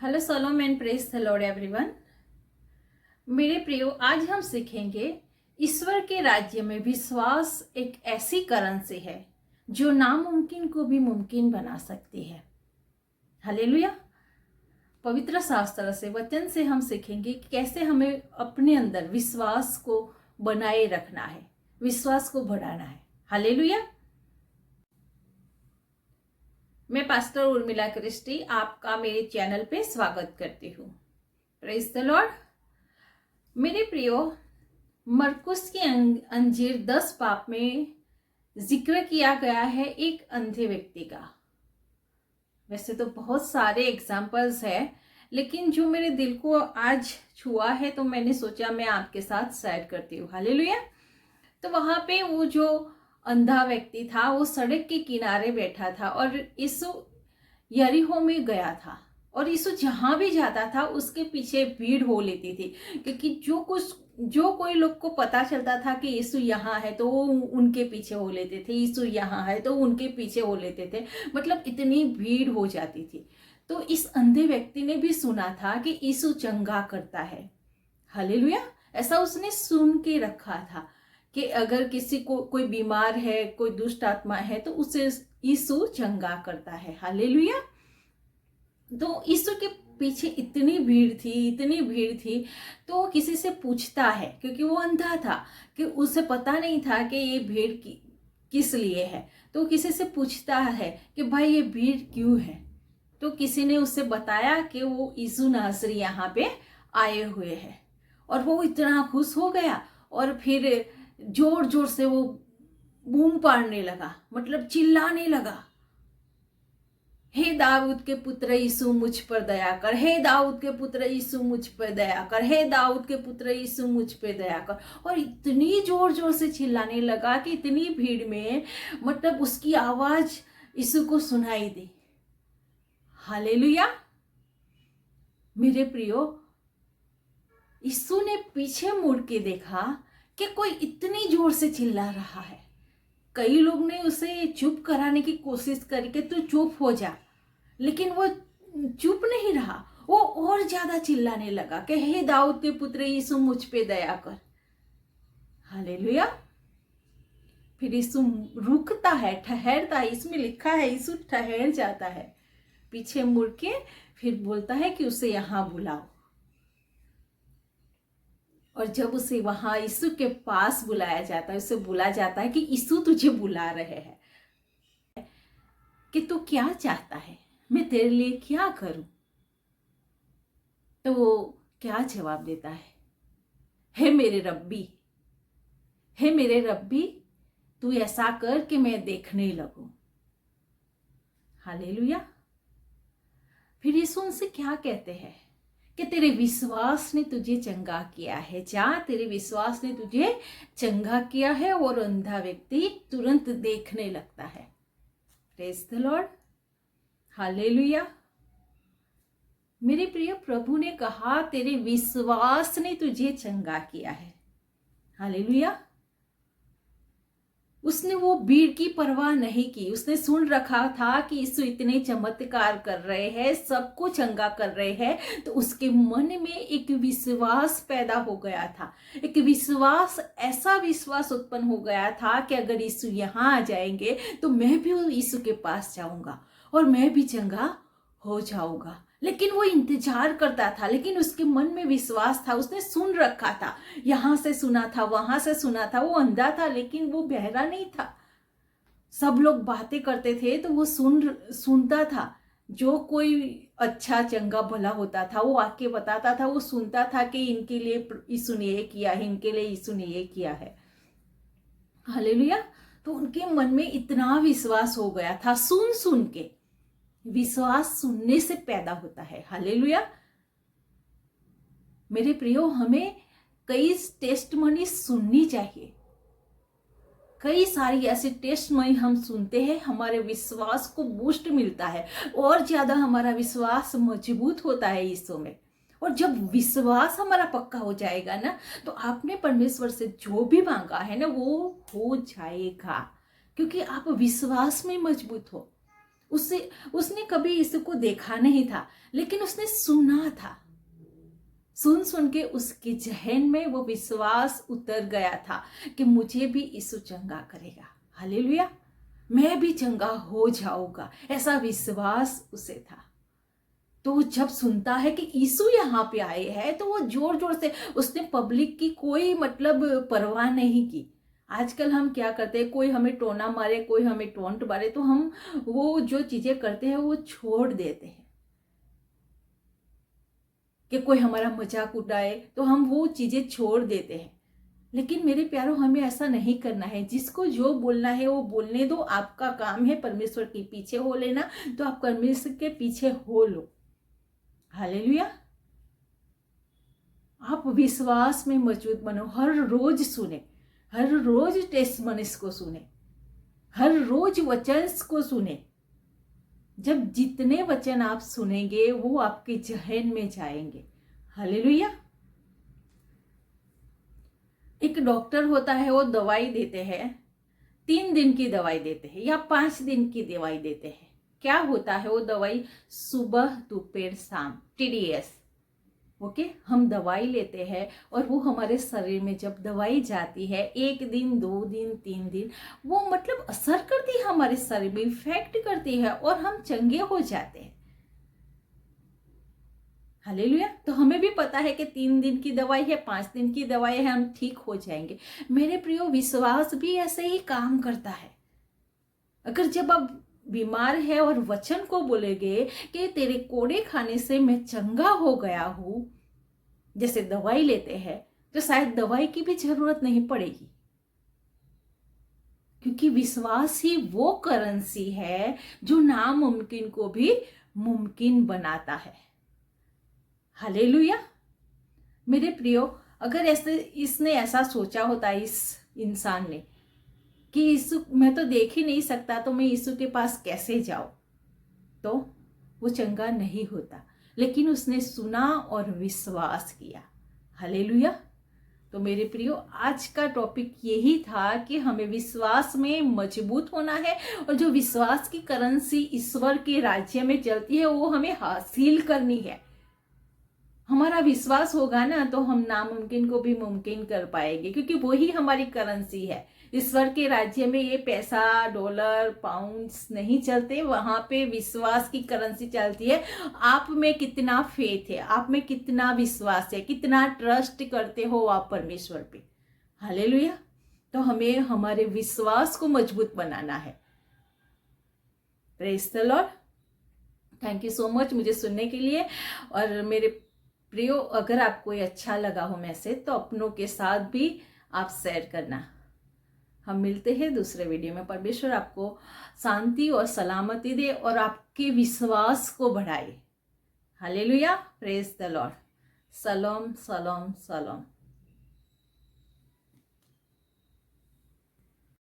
Hello Salom and praise the Lord everyone. मेरे प्रियो, आज हम सीखेंगे ईश्वर के राज्य में विश्वास एक ऐसी करेंसी है जो नामुमकिन को भी मुमकिन बना सकती है। हालेलुया। पवित्र शास्त्र से, वचन से हम सीखेंगे कि कैसे हमें अपने अंदर विश्वास को बनाए रखना है, विश्वास को बढ़ाना है। हालेलुया। मैं पास्टर उर्मिला क्रिस्टी आपका मेरे चैनल पे स्वागत करती हूँ। Praise the Lord. मेरे प्रियो, मरकुस की अंजीर 10 पाप में जिक्र किया गया है एक अंधे व्यक्ति का। वैसे तो बहुत सारे एग्जाम्पल्स है, लेकिन जो मेरे दिल को आज छुआ है तो मैंने सोचा मैं आपके साथ शेयर करती हूँ। हालेलुया। तो वहां पे वो जो अंधा व्यक्ति था वो सड़क के किनारे बैठा था और यीशु यरीहो में गया था, और यीशु जहां भी जाता था उसके पीछे भीड़ हो लेती थी, क्योंकि जो कोई लोग को पता चलता था कि यीशु यहाँ है तो वो उनके पीछे हो लेते थे, यीशु यहाँ है तो उनके पीछे हो लेते थे। मतलब इतनी भीड़ हो जाती थी। तो इस अंधे व्यक्ति ने भी सुना था कि यीशु चंगा करता है। हालेलुया। ऐसा उसने सुन के रखा था कि अगर किसी को कोई बीमार है, कोई दुष्ट आत्मा है तो उसे यीशु चंगा करता है। हालेलुया। तो यीशु के पीछे इतनी भीड़ थी तो किसी से पूछता है, क्योंकि वो अंधा था, कि उसे पता नहीं था कि ये भीड़ किस लिए है। तो किसी से पूछता है कि भाई ये भीड़ क्यों है। तो किसी ने उसे बताया कि वो यीशु नासरी यहाँ पे आए हुए हैं, और वो इतना खुश हो गया और फिर जोर जोर से वो बूम पाड़ने लगा, मतलब चिल्लाने लगा, हे दाऊद के पुत्र यीशु मुझ पर दया कर, हे दाऊद के पुत्र यीशु मुझ पर दया कर, हे दाऊद के पुत्र यीशु मुझ पर दया कर। और इतनी जोर जोर से चिल्लाने लगा कि इतनी भीड़ में मतलब उसकी आवाज यीशु को सुनाई दी। हालेलुया। मेरे प्रियो, यीशु ने पीछे मुड़ के देखा कि कोई इतनी जोर से चिल्ला रहा है। कई लोग ने उसे चुप कराने की कोशिश करी कि तू चुप हो जा, लेकिन वो चुप नहीं रहा। वो और ज्यादा चिल्लाने लगा कि हे दाऊद के पुत्र यीशु मुझ पे दया कर। हालेलुया। फिर यीशु रुकता है, ठहरता है। इसमें लिखा है यीशु ठहर जाता है, पीछे मुड़ के फिर बोलता है कि उसे यहां बुलाओ। और जब उसे वहां यीशु के पास बुलाया जाता है, उसे बोला जाता है कि यीशु तुझे बुला रहे हैं कि तू क्या चाहता है, मैं तेरे लिए क्या करूं। तो वो क्या जवाब देता है, हे मेरे रब्बी, हे मेरे रब्बी, तू ऐसा कर कि मैं देखने लगूं। हालेलुया। फिर यीशु उनसे क्या कहते हैं कि तेरे विश्वास ने तुझे चंगा किया है, जा, तेरे विश्वास ने तुझे चंगा किया है। और अंधा व्यक्ति तुरंत देखने लगता है। Praise the Lord. हालेलुया। मेरे प्रिय, प्रभु ने कहा तेरे विश्वास ने तुझे चंगा किया है। हालेलुया। उसने वो भीड़ की परवाह नहीं की। उसने सुन रखा था कि यीशु इतने चमत्कार कर रहे हैं, सबको चंगा कर रहे हैं, तो उसके मन में एक विश्वास पैदा हो गया था। एक विश्वास, ऐसा विश्वास उत्पन्न हो गया था कि अगर यीशु यहाँ आ जाएंगे तो मैं भी यीशु के पास जाऊंगा और मैं भी चंगा हो जाऊंगा। लेकिन वो इंतजार करता था, लेकिन उसके मन में विश्वास था। उसने सुन रखा था, यहां से सुना था, वहां से सुना था। वो अंधा था लेकिन वो बहरा नहीं था। सब लोग बातें करते थे तो वो सुनता था। जो कोई अच्छा चंगा भला होता था वो आके बताता था। वो सुनता था कि इनके लिए यीशु ने ये किया है, इनके लिए यीशु ने ये किया है। हालेलुया। तो उनके मन में इतना विश्वास हो गया था। सुन सुन के, विश्वास सुनने से पैदा होता है। हालेलुया। मेरे प्रियो, हमें कई टेस्टमनी सुननी चाहिए। कई सारी ऐसी टेस्टमनी हम सुनते हैं, हमारे विश्वास को बूस्ट मिलता है और ज्यादा हमारा विश्वास मजबूत होता है यीशु में। और जब विश्वास हमारा पक्का हो जाएगा ना, तो आपने परमेश्वर से जो भी मांगा है ना वो हो जाएगा, क्योंकि आप विश्वास में मजबूत हो। उसने कभी यीशु को देखा नहीं था, लेकिन उसने सुना था। सुन सुन के उसके जहन में वो विश्वास उतर गया था कि मुझे भी यीशु चंगा करेगा, हालेलुया, मैं भी चंगा हो जाऊंगा, ऐसा विश्वास उसे था। तो जब सुनता है कि यीशु यहाँ पे आए हैं, तो वो जोर जोर से, उसने पब्लिक की कोई परवाह नहीं की। आजकल हम क्या करते हैं, कोई हमें टोना मारे, कोई हमें टोंट मारे, तो हम वो जो चीजें करते हैं वो छोड़ देते हैं। कि कोई हमारा मजाक उड़ाए तो हम वो चीजें छोड़ देते हैं। लेकिन मेरे प्यारों, हमें ऐसा नहीं करना है। जिसको जो बोलना है वो बोलने दो। आपका काम है परमेश्वर के पीछे हो लेना, तो आप परमेश्वर के पीछे हो लो, हालेलुया। आप विश्वास में मजबूत बनो। हर रोज सुने, हर रोज टेस्टमनीज को सुने, हर रोज वचन को सुने। जब जितने वचन आप सुनेंगे वो आपके जहन में जाएंगे, हालेलुया। एक डॉक्टर होता है, वो दवाई देते हैं, 3 दिन की दवाई देते हैं या 5 दिन की दवाई देते हैं। क्या होता है वो दवाई? सुबह दोपहर शाम, TDS। ओके, हम दवाई लेते हैं और वो हमारे शरीर में जब दवाई जाती है, 1 दिन 2 दिन 3 दिन, वो असर करती है, हमारे शरीर में इफेक्ट करती है और हम चंगे हो जाते हैं, हालेलुया। तो हमें भी पता है कि 3 दिन की दवाई है, 5 दिन की दवाई है, हम ठीक हो जाएंगे। मेरे प्रियो, विश्वास भी ऐसे ही काम करता है। अगर जब आप बीमार है और वचन को बोलेंगे कि तेरे कोड़े खाने से मैं चंगा हो गया हूं, जैसे दवाई लेते हैं, तो शायद दवाई की भी जरूरत नहीं पड़ेगी, क्योंकि विश्वास ही वो करेंसी है जो नामुमकिन को भी मुमकिन बनाता है, हालेलुया। मेरे प्रियो, अगर इसने ऐसा सोचा होता, इस इंसान ने, कि यीशु मैं तो देख ही नहीं सकता, तो मैं यीशु के पास कैसे जाऊं, तो वो चंगा नहीं होता। लेकिन उसने सुना और विश्वास किया, हालेलुया। तो मेरे प्रियो, आज का टॉपिक यही था कि हमें विश्वास में मजबूत होना है, और जो विश्वास की करेंसी ईश्वर के राज्य में चलती है, वो हमें हासिल करनी है। हमारा विश्वास होगा ना, तो हम नामुमकिन को भी मुमकिन कर पाएंगे, क्योंकि वही हमारी करेंसी है। ईश्वर के राज्य में ये पैसा, डॉलर, पाउंड्स नहीं चलते, वहां पे विश्वास की करेंसी चलती है। आप में कितना फेथ है, आप में कितना विश्वास है, कितना ट्रस्ट करते हो आप परमेश्वर पे, हालेलुया। तो हमें हमारे विश्वास को मजबूत बनाना है। Praise the Lord. Thank you so much मुझे सुनने के लिए। और मेरे प्रियो, अगर आपको ये अच्छा लगा हो मैसेज, तो अपनों के साथ भी आप शेयर करना। हम मिलते हैं दूसरे वीडियो में। परमेश्वर आपको शांति और सलामती दे और आपके विश्वास को बढ़ाए, hallelujah. Praise the Lord. Salom Salom Salom.